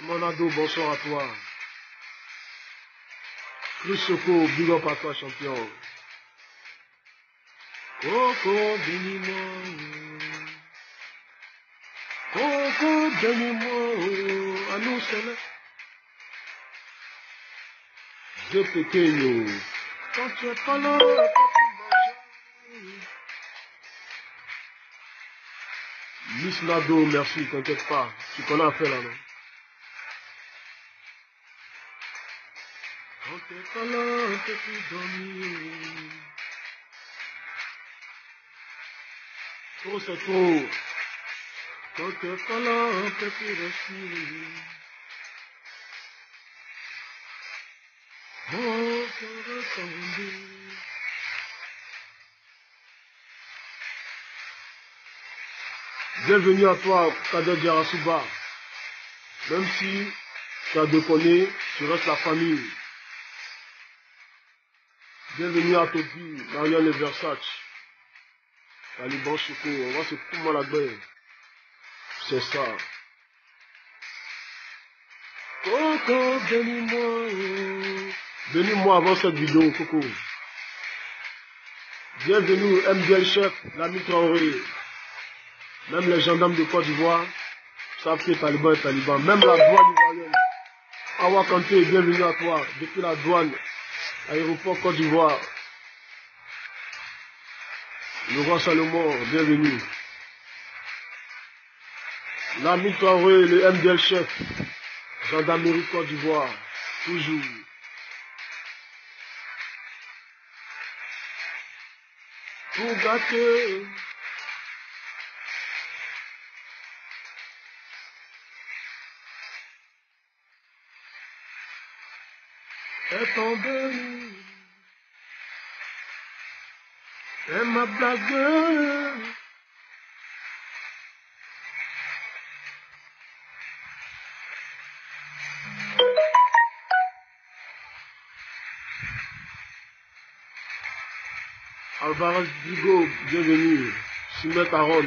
Mon ado, bonsoir à toi. Chris Soko, big up à toi, champion. Coco, bénis-moi. Coco, bénis-moi. À nous, c'est là. Je pequeño. Quand tu es pas là, Miss Nado, merci, t'inquiète pas. Tu connais à faire là, non? Quand tu es pas là, on peut plus dormir. Trop c'est trop. Quand tu es pas là, on peut plus respirer. Mon cœur ressemble. Bienvenue à toi, Kader Diarasuba. Même si tu as déconné, tu restes la famille. Bienvenue à Topi, Marianne Versace. Taliban Choco, on va se foutre la gueule. C'est ça. Coco, bénis-moi. Bénis-moi avant cette vidéo, Coco. Bienvenue, MDL Chef, l'ami Traoré. Même les gendarmes de Côte d'Ivoire savent que Taliban est Taliban. Même la douane ivoirienne. Awa Kanté, bienvenue à toi. Depuis la douane, aéroport Côte d'Ivoire. Le roi Salomon, bienvenue. L'ami Traoré, le MDL Chef. Gendarmerie Côte d'Ivoire. Toujours. Pour gâter. Est tombé. Et ma blague. Alvarez Digo, bienvenue. Simet Aaron.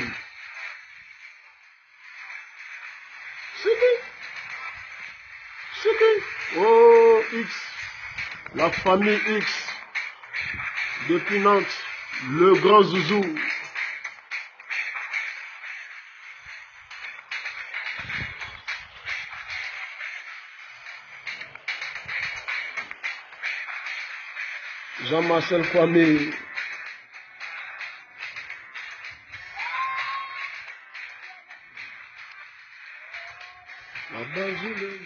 C'est qui? Oh, X. La famille X. Depuis Nantes. Le grand Zouzou. Jean-Marcel Kwame. La basile.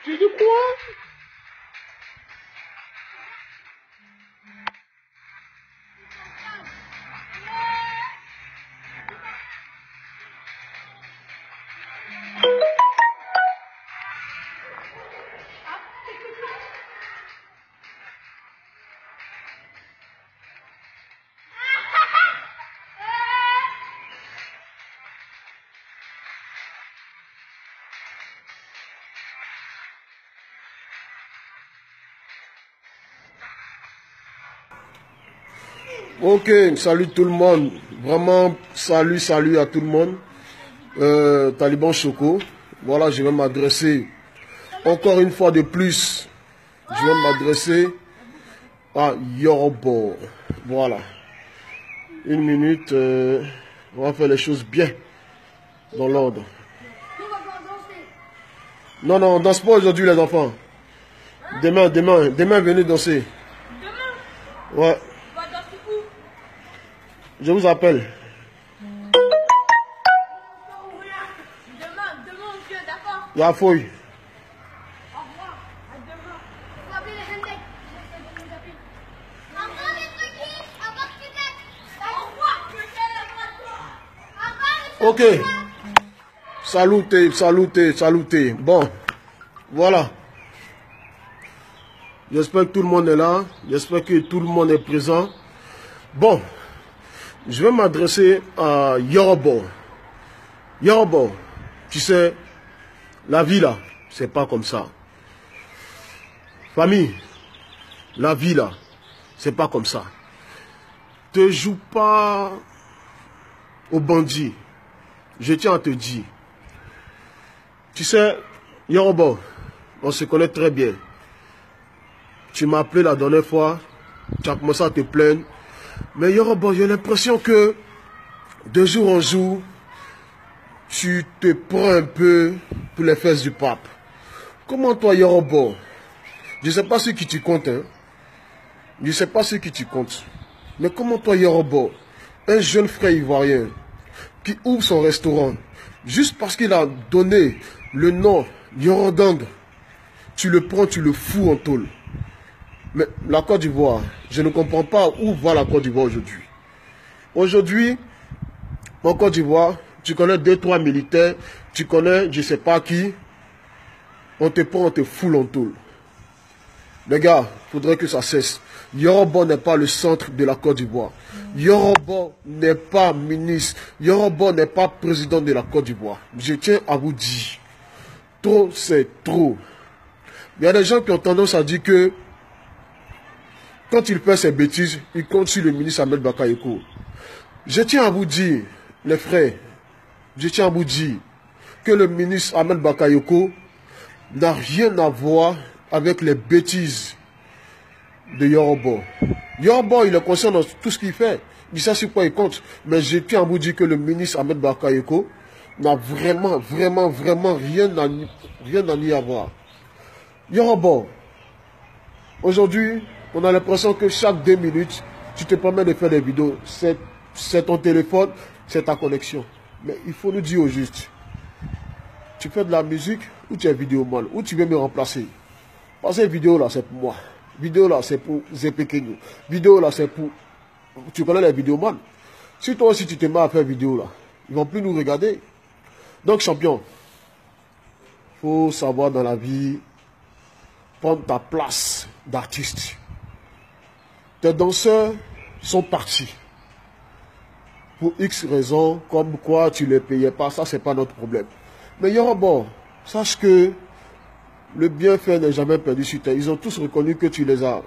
Tu dis quoi? Ok, salut tout le monde. Vraiment, salut à tout le monde. Taliban Choco. Voilà, je vais m'adresser encore une fois de plus. Je vais m'adresser à Yoruba. Voilà. Une minute. On va faire les choses bien. Dans l'ordre. Non, on danse pas aujourd'hui les enfants. Demain, venez danser. Demain? Ouais. Je vous appelle. Demain, monsieur, d'accord? La fouille. Au revoir, à demain. Vous appelez les Hendek. Encore les trucs, encore tu t'es. Ok. Salutez. Bon, voilà. J'espère que tout le monde est là. J'espère que tout le monde est présent. Bon. Je vais m'adresser à Yoruba. Tu sais, la vie là, c'est pas comme ça. Famille, la vie là, c'est pas comme ça. Te joue pas au bandit. Je tiens à te dire. Tu sais, Yorobo, on se connaît très bien. Tu m'as appelé la dernière fois, tu as commencé à te plaindre. Mais Yorobo, j'ai l'impression que de jour en jour, tu te prends un peu pour les fesses du pape. Comment toi, Yorobo? Je ne sais pas ce qui tu comptes, hein. Je ne sais pas ce qui tu comptes. Mais comment toi, Yorobo, un jeune frère ivoirien qui ouvre son restaurant, juste parce qu'il a donné le nom Yorogang, tu le prends, tu le fous en tôle. Mais la Côte d'Ivoire, je ne comprends pas où va la Côte d'Ivoire aujourd'hui. Aujourd'hui, en Côte d'Ivoire, tu connais 2-3 militaires, tu connais je ne sais pas qui, on te prend, on te fout en tôle. Les gars, il faudrait que ça cesse. Yorobo n'est pas le centre de la Côte d'Ivoire. Yorobo n'est pas ministre. Yorobo n'est pas président de la Côte d'Ivoire. Je tiens à vous dire, trop c'est trop. Il y a des gens qui ont tendance à dire que quand il fait ses bêtises, il compte sur le ministre Ahmed Bakayoko. Je tiens à vous dire, les frères, je tiens à vous dire que le ministre Ahmed Bakayoko n'a rien à voir avec les bêtises de Yorobo. Yorobo, il est conscient dans tout ce qu'il fait. Il sait sur quoi il compte. Mais je tiens à vous dire que le ministre Ahmed Bakayoko n'a vraiment rien à y avoir. Yorobo, aujourd'hui, on a l'impression que chaque 2 minutes, tu te permets de faire des vidéos. C'est ton téléphone, c'est ta connexion. Mais il faut nous dire au juste. Tu fais de la musique ou tu es vidéoman, ou tu veux me remplacer. Parce que vidéo là, c'est pour moi. Vidéo là, c'est pour Zepekenyo. Vidéo là, c'est pour... Tu connais les vidéomans. Si toi aussi tu te mets à faire vidéo là, ils vont plus nous regarder. Donc champion, faut savoir dans la vie prendre ta place d'artiste. Tes danseurs sont partis. Pour X raisons, comme quoi tu ne les payais pas, ça c'est pas notre problème. Mais Yorobo, sache que le bienfait n'est jamais perdu sur terre. Ils ont tous reconnu que tu les as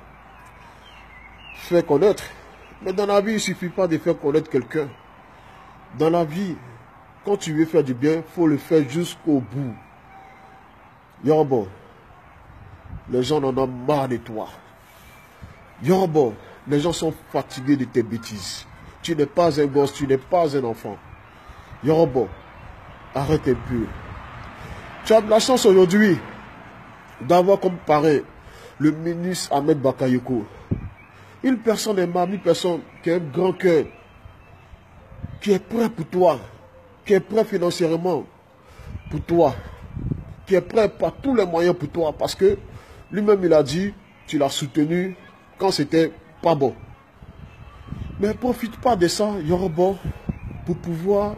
fait connaître. Mais dans la vie, il ne suffit pas de faire connaître quelqu'un. Dans la vie, quand tu veux faire du bien, il faut le faire jusqu'au bout. Yorobo, les gens en ont marre de toi. Yorobo, les gens sont fatigués de tes bêtises. Tu n'es pas un gosse, tu n'es pas un enfant. Yorobo, arrête un peu. Tu as de la chance aujourd'hui d'avoir comme parrain le ministre Ahmed Bakayoko. Une personne aimable, une personne qui a un grand cœur, qui est prêt pour toi, qui est prêt financièrement pour toi, qui est prêt par tous les moyens pour toi, parce que lui-même il a dit, tu l'as soutenu quand c'était pas bon. Mais profite pas de ça, Yorobo, pour pouvoir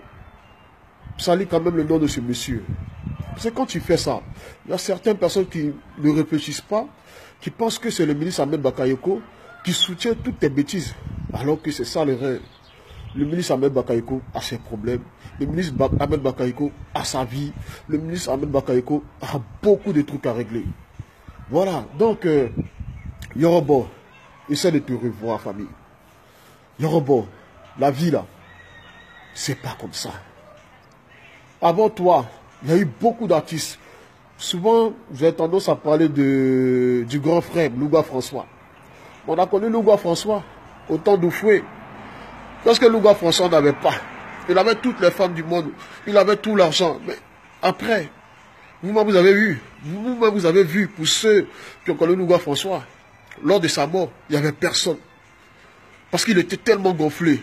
salir quand même le nom de ce monsieur. Parce que quand tu fais ça, il y a certaines personnes qui ne réfléchissent pas, qui pensent que c'est le ministre Ahmed Bakayoko qui soutient toutes tes bêtises. Alors que c'est ça le rêve. Le ministre Ahmed Bakayoko a ses problèmes. Le ministre Ahmed Bakayoko a sa vie. Le ministre Ahmed Bakayoko a beaucoup de trucs à régler. Voilà. Donc, Yorobo, essaie de te revoir, famille. Yorobo, la vie là, c'est pas comme ça. Avant toi, il y a eu beaucoup d'artistes. Souvent, j'ai tendance à parler du grand frère, Louga François. On a connu Louga François au temps d'Oufoué. Parce que Louga François n'avait pas. Il avait toutes les femmes du monde. Il avait tout l'argent. Mais après, vous-même vous avez vu. Vous-même vous avez vu, pour ceux qui ont connu Louga François, lors de sa mort, il n'y avait personne. Parce qu'il était tellement gonflé.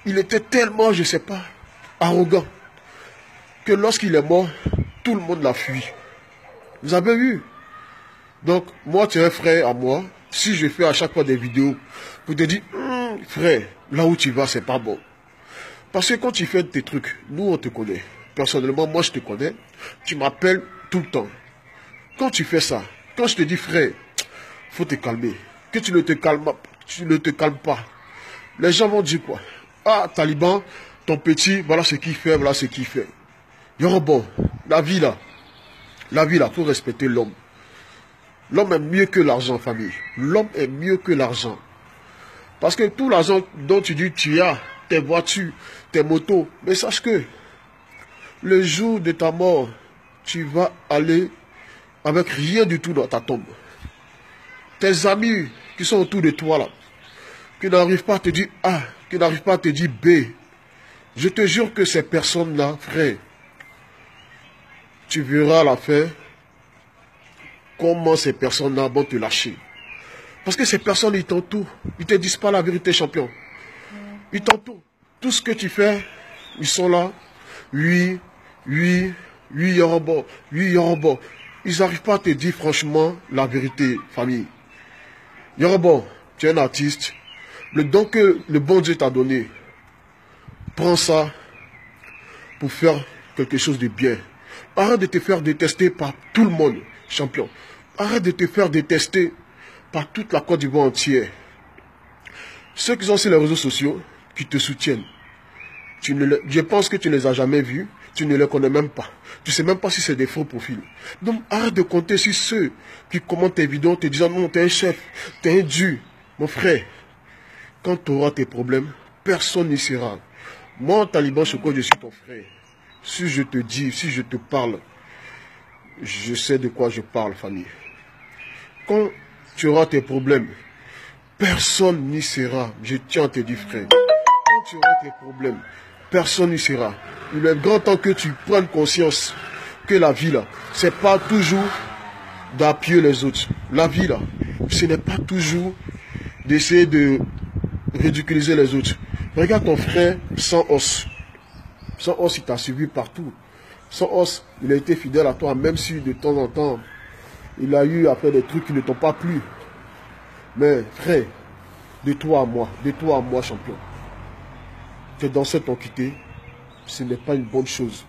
Il était tellement, je ne sais pas, arrogant. Que lorsqu'il est mort, tout le monde l'a fui. Vous avez vu? Donc, moi, tu es un frère à moi. Si je fais à chaque fois des vidéos pour te dire, frère, là où tu vas, c'est pas bon. Parce que quand tu fais tes trucs, nous, on te connaît. Personnellement, moi, je te connais. Tu m'appelles tout le temps. Quand tu fais ça, quand je te dis, frère, faut te calmer. Que tu ne te calmes pas. Les gens vont dire quoi? Ah, Taliban, ton petit, voilà ce qu'il fait, voilà ce qu'il fait. Yorobo, La vie là, faut respecter l'homme. L'homme est mieux que l'argent, famille. L'homme est mieux que l'argent. Parce que tout l'argent dont tu dis tu as, tes voitures, tes motos, mais sache que le jour de ta mort, tu vas aller avec rien du tout dans ta tombe. Tes amis qui sont autour de toi là, qui n'arrivent pas à te dire A, qui n'arrivent pas à te dire B, je te jure que ces personnes-là, frère, tu verras à la fin comment ces personnes-là vont te lâcher. Parce que ces personnes, ils t'entourent. Ils ne te disent pas la vérité, champion. Ils t'entourent. Tout ce que tu fais, ils sont là. Oui, Yoruba. Ils n'arrivent pas à te dire franchement la vérité, famille. Yoruba, tu es un artiste. Le don que le bon Dieu t'a donné, prends ça pour faire quelque chose de bien. Arrête de te faire détester par tout le monde, champion. Arrête de te faire détester par toute la Côte d'Ivoire entière. Ceux qui sont sur les réseaux sociaux, qui te soutiennent, je pense que tu ne les as jamais vus, tu ne les connais même pas. Tu ne sais même pas si c'est des faux profils. Donc arrête de compter sur ceux qui commentent tes vidéos te disant non, t'es un chef, t'es un dieu. Mon frère, quand tu auras tes problèmes, personne n'y sera. Moi, Taliban Choco, je suis ton frère. Si je te dis, si je te parle, je sais de quoi je parle, famille. Quand tu auras tes problèmes, personne n'y sera. Je tiens à te dire, frère. Quand tu auras tes problèmes, personne n'y sera. Il est grand temps que tu prennes conscience que la vie, là, c'est pas toujours d'appuyer les autres. La vie, là, ce n'est pas toujours d'essayer de ridiculiser les autres. Regarde ton frère sans os. Sans os, il t'a suivi partout. Sans os, il a été fidèle à toi, même si de temps en temps, il a eu à faire des trucs qui ne t'ont pas plu. Mais frère, de toi à moi, champion. Tes danseurs t'ont quitté, ce n'est pas une bonne chose.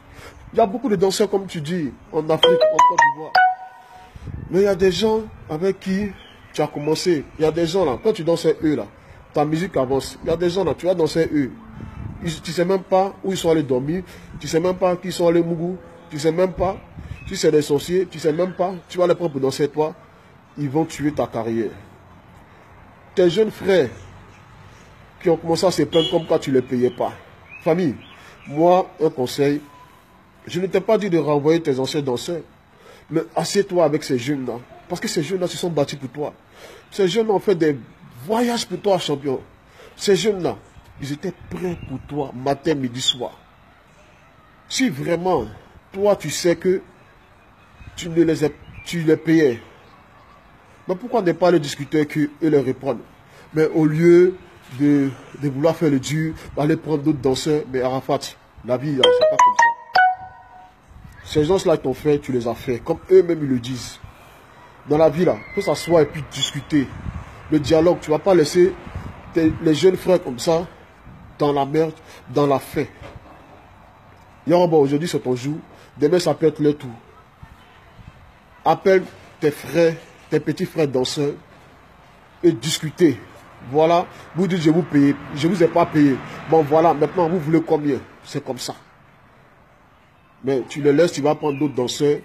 Il y a beaucoup de danseurs, comme tu dis, en Afrique, en Côte d'Ivoire. Mais il y a des gens avec qui tu as commencé. Il y a des gens là, quand tu danses eux là, ta musique avance. Il y a des gens là, tu vas danser eux. Tu ne sais même pas où ils sont allés dormir. Tu ne sais même pas qui sont allés mougou. Tu ne sais même pas si c'est des sorciers. Tu ne sais même pas. Tu vas les prendre pour danser toi. Ils vont tuer ta carrière. Tes jeunes frères qui ont commencé à se plaindre comme quand tu ne les payais pas. Famille, moi, un conseil. Je ne t'ai pas dit de renvoyer tes anciens danseurs. Mais assieds-toi avec ces jeunes-là. Parce que ces jeunes-là se sont battus pour toi. Ces jeunes-là ont fait des voyages pour toi, champion. Ces jeunes-là, ils étaient prêts pour toi, matin, midi, soir. Si vraiment, toi, tu sais que tu les payais, mais pourquoi ne pas les discuter avec eux et les répondre? Mais au lieu de vouloir faire le dur, aller prendre d'autres danseurs, mais Arafat, la vie, c'est pas comme ça. Ces gens-là t'ont fait, tu les as fait, comme eux-mêmes ils le disent. Dans la vie, là, il faut s'asseoir et puis discuter. Le dialogue, tu ne vas pas laisser les jeunes frères comme ça, dans la merde, dans la faim. Aujourd'hui c'est ton jour, demain ça peut être le tour. Appelle tes frères, tes petits frères danseurs et discutez. Voilà, vous dites je vous paye, je ne vous ai pas payé. Bon voilà, maintenant vous voulez combien? C'est comme ça. Mais tu les laisses, tu vas prendre d'autres danseurs,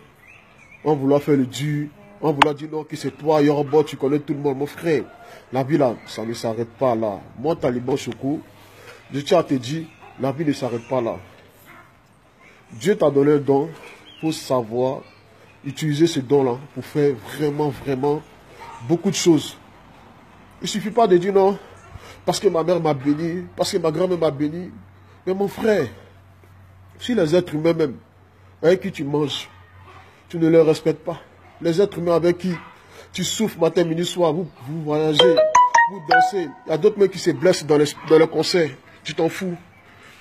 on vouloir faire le dur, on vouloir dire non, que c'est toi, Yoruba, tu connais tout le monde, mon frère. La vie là, ça ne s'arrête pas là. Moi, Taliban Choco, je tiens à te dire, la vie ne s'arrête pas là. Dieu t'a donné un don, il faut savoir utiliser ce don-là pour faire vraiment beaucoup de choses. Il ne suffit pas de dire non, parce que ma mère m'a béni, parce que ma grand-mère m'a béni. Mais mon frère, si les êtres humains même, avec qui tu manges, tu ne les respectes pas. Les êtres humains avec qui tu souffres matin, midi, soir, vous voyagez, vous dansez. Il y a d'autres mecs qui se blessent dans le concert. Tu t'en fous.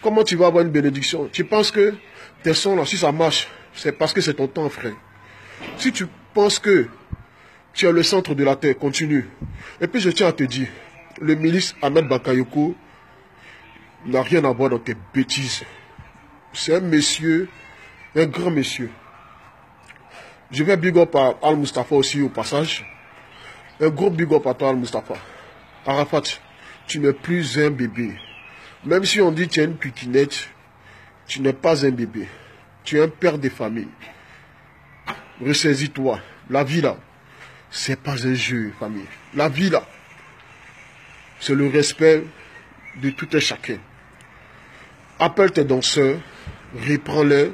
Comment tu vas avoir une bénédiction? Tu penses que tes sons là, si ça marche, c'est parce que c'est ton temps, frère. Si tu penses que tu es le centre de la terre, continue. Et puis je tiens à te dire, le milice Ahmed Bakayoko n'a rien à voir dans tes bêtises. C'est un monsieur, un grand monsieur. Je vais big up à Al-Mustafa aussi au passage. Un gros big up à toi, Al-Mustafa. Arafat, tu n'es plus un bébé. Même si on dit que tu es une piquinette, tu n'es pas un bébé. Tu es un père de famille. Ressaisis-toi. La vie là, c'est pas un jeu, famille. La vie là, c'est le respect de tout un chacun. Appelle tes danseurs, reprends-les.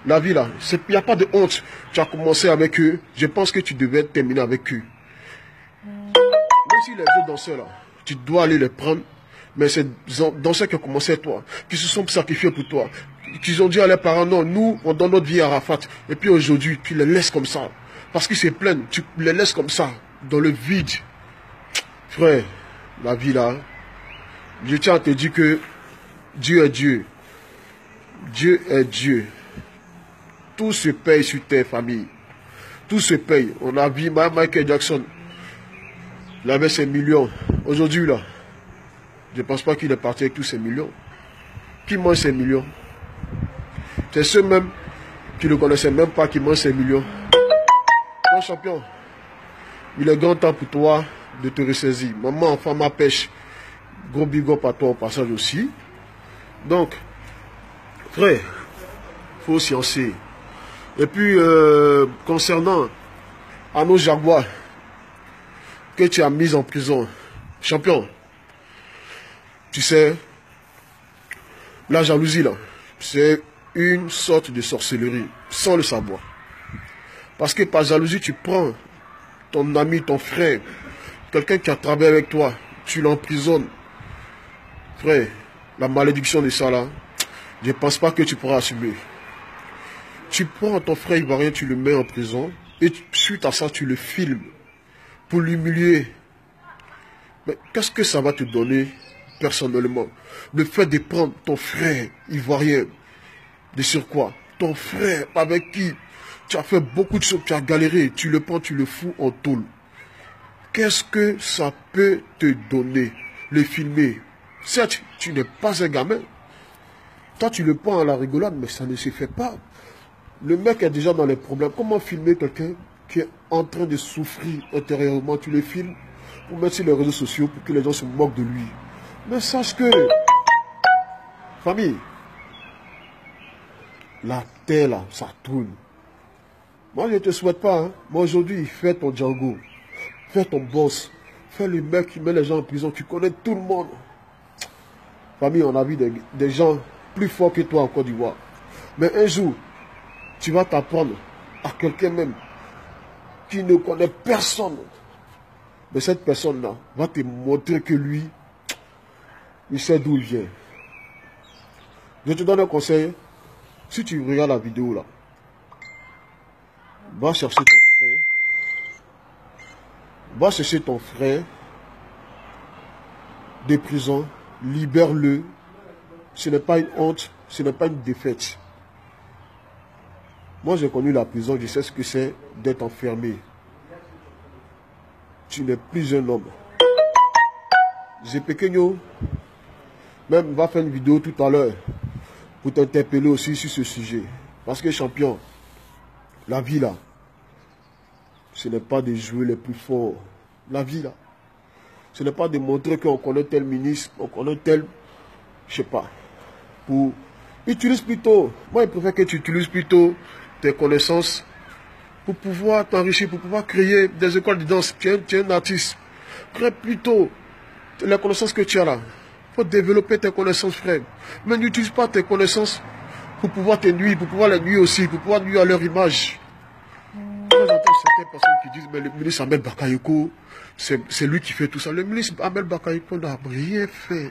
La vie là, il n'y a pas de honte. Tu as commencé avec eux. Je pense que tu devais terminer avec eux. Même si les autres danseurs là, tu dois aller les prendre. Mais c'est danseurs qui ont commencé avec toi, qui se sont sacrifiés pour toi, qui ont dit à leurs parents, non, nous, on donne notre vie à Arafat. Et puis aujourd'hui, tu les laisses comme ça. Parce qu'ils se plaignent, tu les laisses comme ça, dans le vide. Frère, la vie là, je tiens à te dire que Dieu est Dieu. Dieu est Dieu. Tout se paye sur tes familles. Tout se paye. On a vu Michael Jackson. Il avait ses millions. Aujourd'hui là, je ne pense pas qu'il est parti avec tous ces millions. Qui mange ces millions? C'est ceux même qui ne connaissaient même pas qui mangent ces millions. Mon champion, il est grand temps pour toi de te ressaisir. Maman, enfant, ma pêche. Gros big up à toi au passage aussi. Donc, frère, il faut sciencer. Et puis, concernant Arnaud Jaguar, que tu as mis en prison, champion, tu sais, la jalousie là, c'est une sorte de sorcellerie, sans le savoir. Parce que par jalousie, tu prends ton ami, ton frère, quelqu'un qui a travaillé avec toi, tu l'emprisonnes. Frère, la malédiction de ça là, je ne pense pas que tu pourras assumer. Tu prends ton frère ivoirien, tu le mets en prison, et suite à ça, tu le filmes pour l'humilier. Mais qu'est-ce que ça va te donner personnellement? Le fait de prendre ton frère ivoirien, de surcroît, ton frère avec qui tu as fait beaucoup de choses, tu as galéré, tu le prends, tu le fous en tôle. Qu'est-ce que ça peut te donner? Le filmer. Certes, tu n'es pas un gamin. Toi, tu le prends à la rigolade, mais ça ne se fait pas. Le mec est déjà dans les problèmes. Comment filmer quelqu'un qui est en train de souffrir intérieurement? Tu le filmes pour mettre sur les réseaux sociaux pour que les gens se moquent de lui. Mais sache que, famille, la terre là, ça tourne. Moi, je ne te souhaite pas. Hein. Moi, aujourd'hui, fais ton Django. Fais ton boss. Fais le mec qui met les gens en prison. Tu connais tout le monde. Famille, on a vu des gens plus forts que toi en Côte d'Ivoire. Mais un jour, tu vas t'apprendre à quelqu'un même qui ne connaît personne. Mais cette personne-là va te montrer que lui, il sait d'où il vient. Je te donne un conseil. Si tu regardes la vidéo là, va chercher ton frère. Va chercher ton frère de prison. Libère-le. Ce n'est pas une honte. Ce n'est pas une défaite. Moi, j'ai connu la prison. Je sais ce que c'est d'être enfermé. Tu n'es plus un homme. J'ai Pequeño. Même va faire une vidéo tout à l'heure pour t'interpeller aussi sur ce sujet. Parce que champion, la vie là, ce n'est pas de jouer les plus forts. La vie là, ce n'est pas de montrer qu'on connaît tel ministre, on connaît tel, je sais pas. Pour utilise plutôt, moi je préfère que tu utilises plutôt tes connaissances pour pouvoir t'enrichir, pour pouvoir créer des écoles de danse. Tu es un artiste. Crée plutôt les connaissances que tu as là. Il faut développer tes connaissances, frère. Mais n'utilise pas tes connaissances pour pouvoir te nuire, pour pouvoir les nuire aussi, pour pouvoir nuire à leur image. J'entends certaines personnes qui disent, mais le ministre Ahmed Bakayoko, c'est lui qui fait tout ça. Le ministre Ahmed Bakayoko n'a rien fait.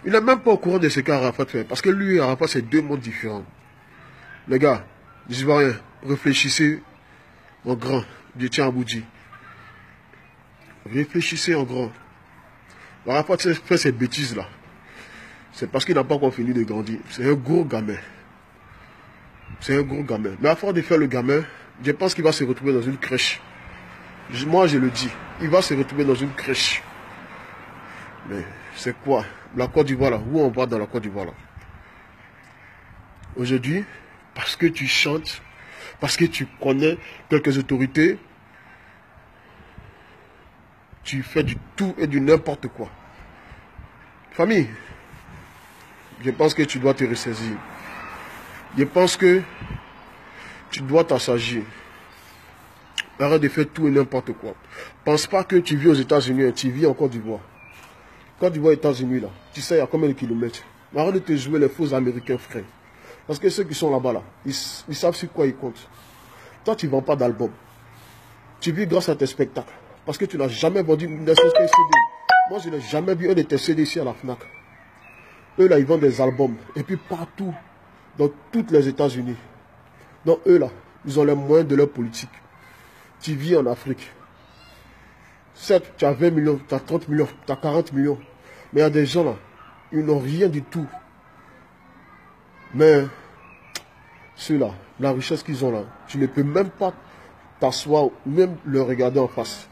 Il n'est même pas au courant de ce qu'Arafat fait. Parce que lui et Arafat, c'est deux mondes différents. Les gars, les Ivoiriens, réfléchissez en grand. Je tiens à vous dire. Réfléchissez en grand. Arafat fait ces bêtises-là. C'est parce qu'il n'a pas encore fini de grandir. C'est un gros gamin. C'est un gros gamin. Mais à force de faire le gamin, je pense qu'il va se retrouver dans une crèche. Moi, je le dis. Il va se retrouver dans une crèche. Mais c'est quoi? La Côte d'Ivoire là. Où on va dans la Côte d'Ivoire là? Aujourd'hui, parce que tu chantes, parce que tu connais quelques autorités, tu fais du tout et du n'importe quoi. Famille, je pense que tu dois te ressaisir. Je pense que tu dois t'assagir. Arrête de faire tout et n'importe quoi. Pense pas que tu vis aux États-Unis, tu vis en Côte d'Ivoire. Côte d'Ivoire, États-Unis, là, tu sais, il y a combien de kilomètres? Arrête de te jouer les faux Américains, frère. Parce que ceux qui sont là-bas, là, ils savent sur quoi ils comptent. Toi, tu ne vends pas d'album. Tu vis grâce à tes spectacles. Parce que tu n'as jamais vendu une CD. Moi, je n'ai jamais vu un de tes CD ici à la FNAC. Eux, là, ils vendent des albums. Et puis partout, dans toutes les États-Unis. Donc, eux, là, ils ont les moyens de leur politique. Tu vis en Afrique. Certes, tu as 20 millions, tu as 30 millions, tu as 40 millions. Mais il y a des gens, là, ils n'ont rien du tout. Mais, ceux-là, la richesse qu'ils ont là, tu ne peux même pas t'asseoir, même le regarder en face.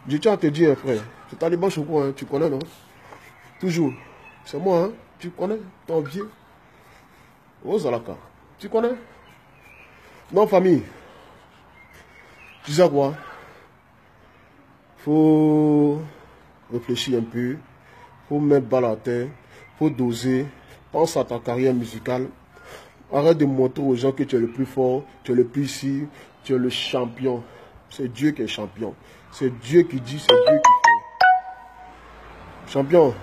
Je tiens à te dire, frère, c'est Taliban Choco, hein, tu connais, non? Toujours. C'est moi, hein? Tu connais, ton vieux. Oh, Zalaka. Tu connais? Non, famille. Tu sais quoi? Faut réfléchir un peu. Faut mettre balle à terre. Faut doser. Pense à ta carrière musicale. Arrête de montrer aux gens que tu es le plus fort, tu es le plus ici, tu es le champion. C'est Dieu qui est champion. C'est Dieu qui dit, c'est Dieu qui fait. Champion,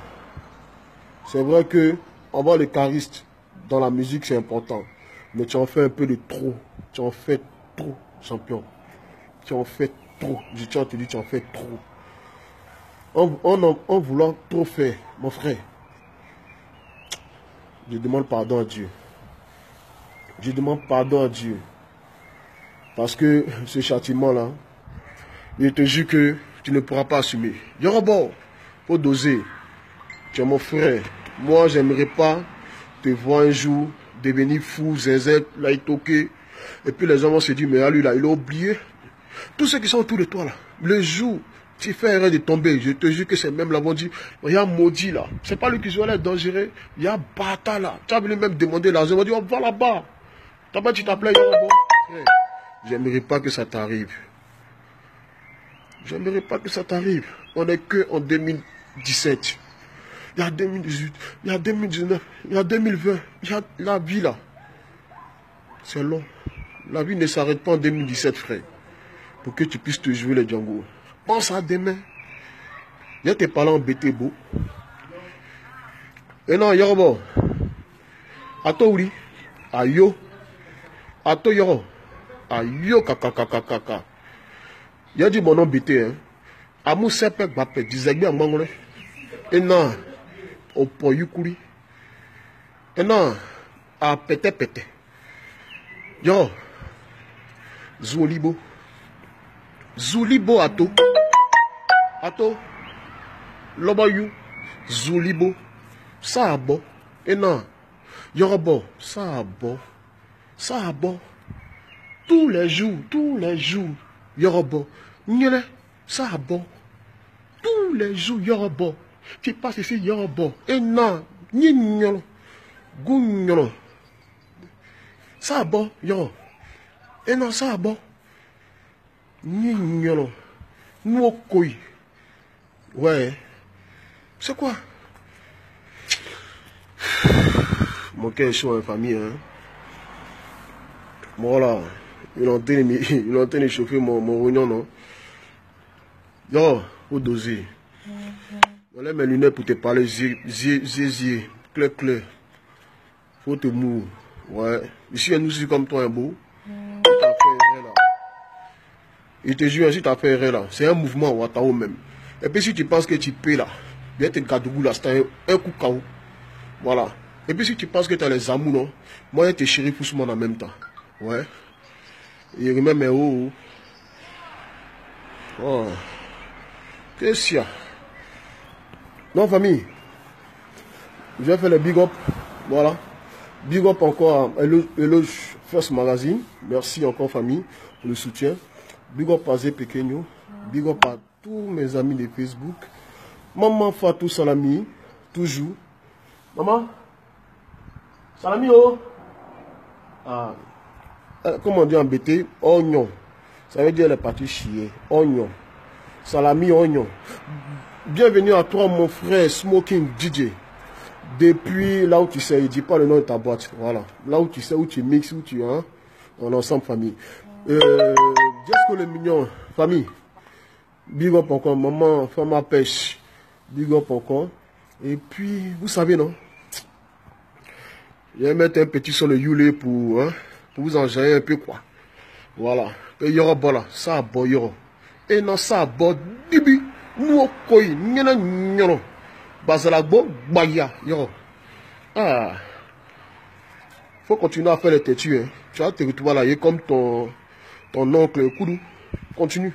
c'est vrai que avoir le charisme dans la musique, c'est important. Mais tu en fais un peu de trop. Tu en fais trop, champion. Tu en fais trop. Je tiens à te dire, tu en fais trop. En voulant trop faire, mon frère, je demande pardon à Dieu. Je demande pardon à Dieu. Parce que ce châtiment-là, je te jure que tu ne pourras pas assumer. Yorobo, faut doser. Tu es mon frère. Moi, j'aimerais pas te voir un jour devenir fou, zinzette, laïtoqué. Et puis les gens vont se dire, mais lui là, il a oublié. Tous ceux qui sont autour de toi là, le jour, tu fais erreur de tomber. Je te jure que c'est même là, vont dire, il y a maudit là. C'est pas lui qui soit là dangereux. Il y a bâtard là. Tu as venu même demander l'argent. On va dire, on va là-bas. Tu t'appelles Yorobo. J'aimerais pas que ça t'arrive. J'aimerais pas que ça t'arrive. On n'est que en 2017. Il y a 2018. Il y a 2019. Il y a 2020. Il y a la vie là. C'est long. La vie ne s'arrête pas en 2017, frère. Pour que tu puisses te jouer les Django. Pense à demain. Il y a tes parents embêtés beau. Et non, Yorobo. Ato oui. Ayo. Ato Yoro. Ayo kaka. Il a dit mon nom bêté, hein. Amou sepe gbape, dizegbe amangole. Et non, au poyukuri. Et non, à pete. Yo, Zoulibo ato. Ato, Lobayu, Zoulibo. Ça a bon. Et non, Yorobo, ça a bon. Tous les jours, Yorobo. Nyele, ça a bon. Tous les jours, Yorobo. Tu passes ici, Yorobo. Et non, Nyolo, Gougnolo. Ça a bon, Yoro. Et non, ça a bon. Nyolo. Nwokoi. Ouais. C'est quoi? Mon cœur est chaud en famille, hein. Voilà. Il est en train de chauffer mon rognon, non? Yo, faut doser. J'enlève mes lunettes pour te parler, zier, clair. Faut te mourir. Ouais. Ici, nous sommes comme toi, un beau. Il te jure, si tu as fait erreur là, c'est un mouvement Ouattao même. Et puis si tu penses que tu peux là, bien te Gadougou là, c'est un coup KO. Voilà. Et puis si tu penses que tu as les amours, non, moi, je te chéri Poussement en même temps. Ouais. Il remet mes hauts. Oh. Qu'est-ce qu'il y a? Non, famille. Je vais faire le big up. Voilà. Big up encore à Hello First Magazine. Merci encore, famille, pour le soutien. Big up à Zé Pequeño. Big up à tous mes amis de Facebook. Maman Fatou Salami. Toujours. Maman? Salami, oh? Ah. Comment on dit en BT? Oignon. Ça veut dire les parties chier. Oignon. Salami, oignon. Bienvenue à toi, mon frère Smoking DJ. Depuis là où tu sais, il dit pas le nom de ta boîte. Voilà. Là où tu sais, où tu mixes, où tu es, hein, en ensemble, famille. Qu'est-ce que le mignon, famille. Big up encore, maman, femme à pêche. Big up encore. Et puis, vous savez, non? Je vais mettre un petit sur le yule pour vous enjailler un peu, quoi. Voilà. Et il y aura bon là. Ça a bon, il y aura. Et non, ça a bon. Dibi. Nous, koi. Nyana, nyana. Basalagbo, baya. Il y aura. Ah. Faut continuer à faire les têtus, hein. Tu vas te retrouver là. Il est comme ton oncle Koudou. Continue.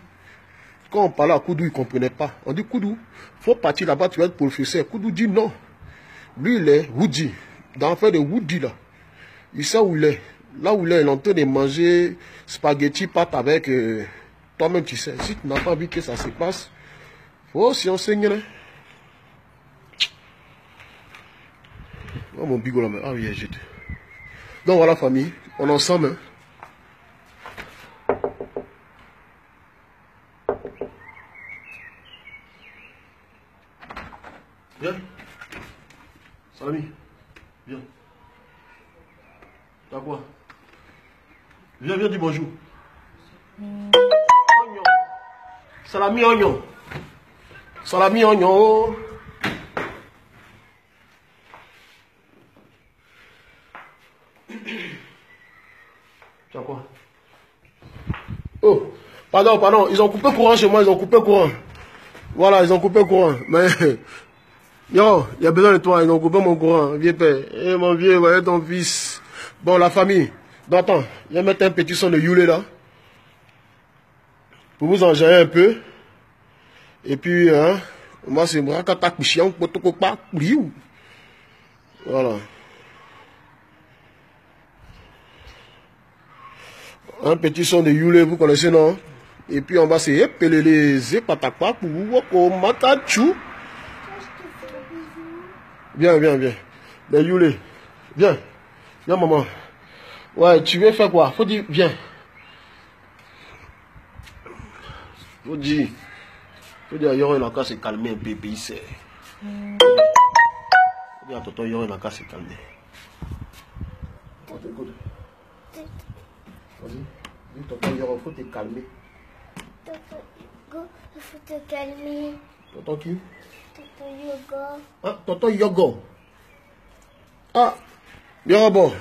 Quand on parlait à Koudou, il ne comprenait pas. On dit Koudou, faut partir là-bas, tu vas être professeur. Koudou dit non. Lui, il est Woody. Dans l'affaire de Woody, là. Il sait où il est. Là où il est en train de manger spaghetti, pâte avec... toi-même, tu sais. Si tu n'as pas envie que ça se passe, faut s'y enseigner. Hein. Oh, mon bigot là. Ah oui, j'étais. Donc voilà, famille. On est ensemble. Hein. Viens. Salami. Viens. T'as quoi? Viens, viens, dis bonjour. Oignon. Salami, oignon. Salami, oignon. T'as quoi? Oh, pardon, pardon. Ils ont coupé courant chez moi, ils ont coupé courant. Voilà, ils ont coupé courant. Mais, yo, il y a besoin de toi, ils ont coupé mon courant, vieux père. Eh, mon vieux, voyez ton fils. Bon, la famille. Donc, attends, je vais mettre un petit son de Yule là. Pour vous enjailler un peu. Et puis, hein, moi, c'est Brakata Kouchian, Potokopa, Kouriou. Voilà. Un petit son de Yule, vous connaissez, non? Et puis, on va se épeler les épatakwa pour vous voir comme Matachou. Viens, viens, viens. Les Yule. Viens. Viens, maman. Ouais, tu veux faire quoi? Faut dire, viens. Faut dire, Yoron n'a qu'à se calmer un peu, pays c'est. Faut dire à tonton Yoron n'a qu'à se calmer. On t'écoute. Vas-y. Dis tonton Yoron, faut te calmer. Tonton, il faut te calmer. Tonton qui? Tonton Yoga. Ah, tonton Yogo. Ah, Yogo.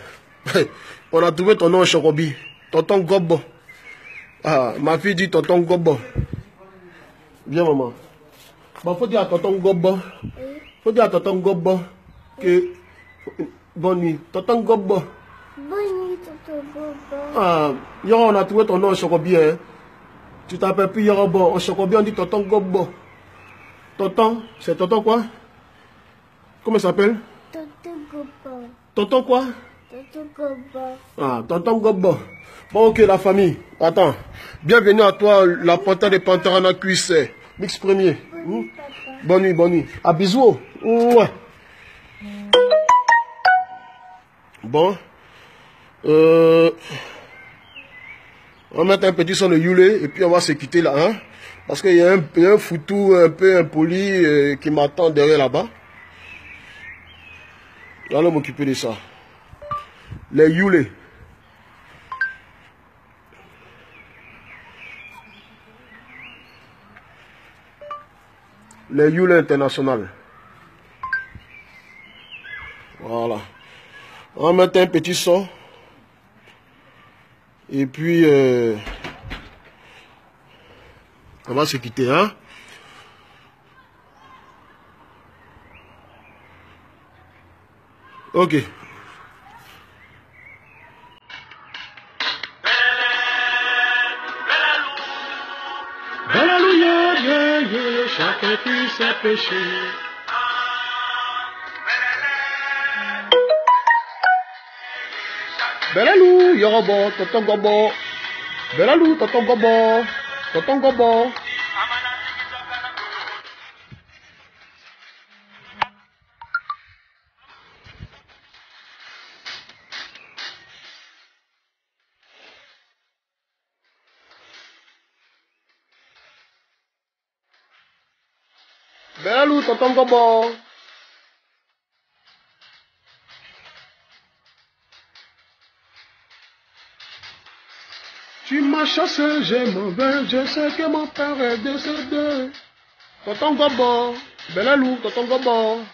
On a trouvé ton nom en Chocobi. Tonton Gobo. Ah, ma fille dit tonton Gobo. Viens, maman. Bon, faut dire à tonton Gobo. Faut dire à tonton Gobo que... Bonne nuit. Tonton Gobo. Bonne nuit, tonton Gobo. Ah, Yogo, on a trouvé ton nom en Chocobi, hein. Tu t'appelles plus Yogo. En Chocobi, on dit tonton Gobo. Tonton, c'est tonton quoi? Comment il s'appelle? Tonton Gobo. Tonton quoi? Tonton Gobo. Ah, tonton Gobo. Bon, ok, la famille. Attends. Bienvenue à toi, la panthère de Pantarana Cuisse. Mix premier. Bonne nuit, papa. Bonne nuit, bonne nuit. À bisous. Ouais. Bon. On va mettre un petit son de Yule et puis on va se quitter là. Hein? Parce qu'il y a un foutou un peu impoli qui m'attend derrière là-bas. Allons m'occuper de ça. Les Yule. Les Yule international. Voilà. On va mettre un petit son. Et puis, on va se quitter, hein. Ok. Alléluia, chacun tue ses péchés. Belalou, Yorobo, tonton Gobo. Belalou, tonton Gobo. Tonton Gobo. Belalou, tonton Gobo. ma chasse, je m'en vais, je sais que mon père est décédé. Tonton Gobo, Belalou, Tonton Gobo.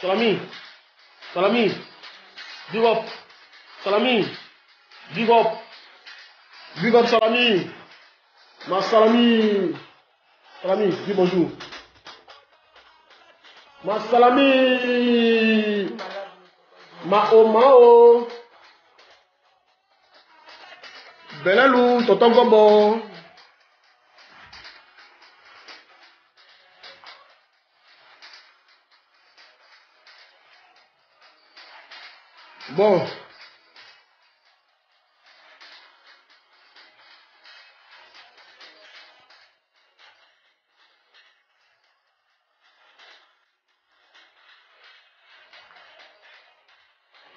Salami, Salami, big up, Salami, big up Salami, ma Salami, Salami, dis bonjour, ma Salami, Mao, Belalou, Tonton Gobo. Bon.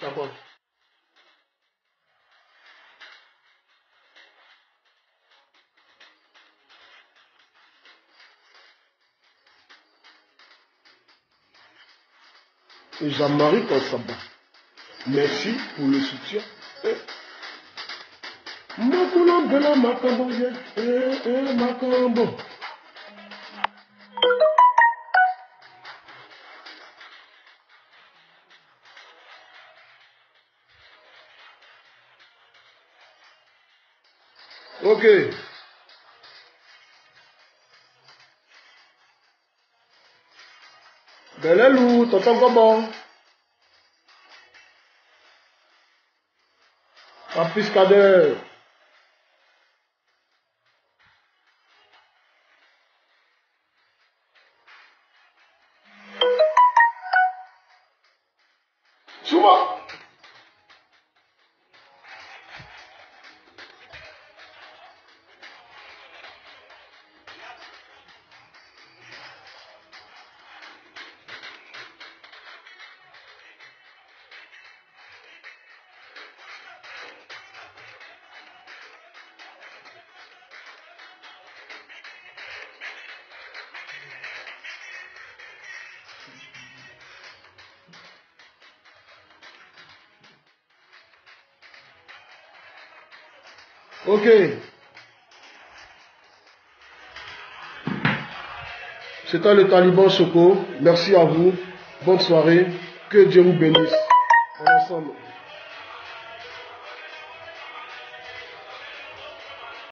D'accord. Et Jean-Marie Konsaba. Merci pour le soutien. Makoula Bella Makambo, Makambo. Ok. Belalou, Tonton Gobo. Papis Kader. Souvent. Ok. C'était le Taliban Choco. Merci à vous. Bonne soirée. Que Dieu vous bénisse. En ensemble.